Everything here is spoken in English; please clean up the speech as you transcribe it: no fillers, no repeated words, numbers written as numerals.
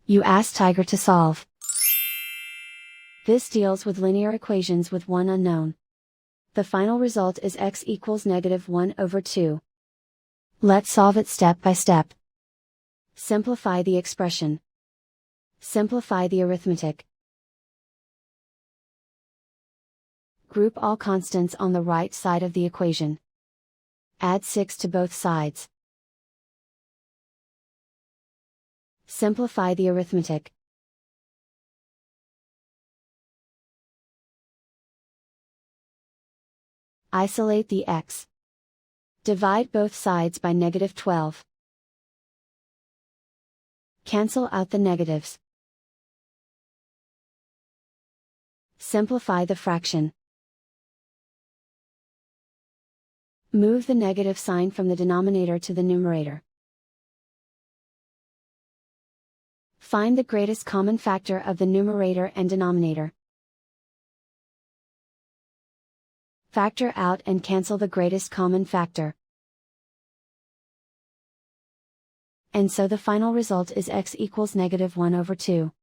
You ask Tiger to solve. This deals with linear equations with one unknown. The final result is x equals -1/2. Let's solve it step by step. Simplify the expression. Simplify the arithmetic. Group all constants on the right side of the equation. Add 6 to both sides. Simplify the arithmetic. Isolate the x. Divide both sides by -12. Cancel out the negatives. Simplify the fraction. Move the negative sign from the denominator to the numerator. Find the greatest common factor of the numerator and denominator. Factor out and cancel the greatest common factor. And so the final result is x equals -1/2.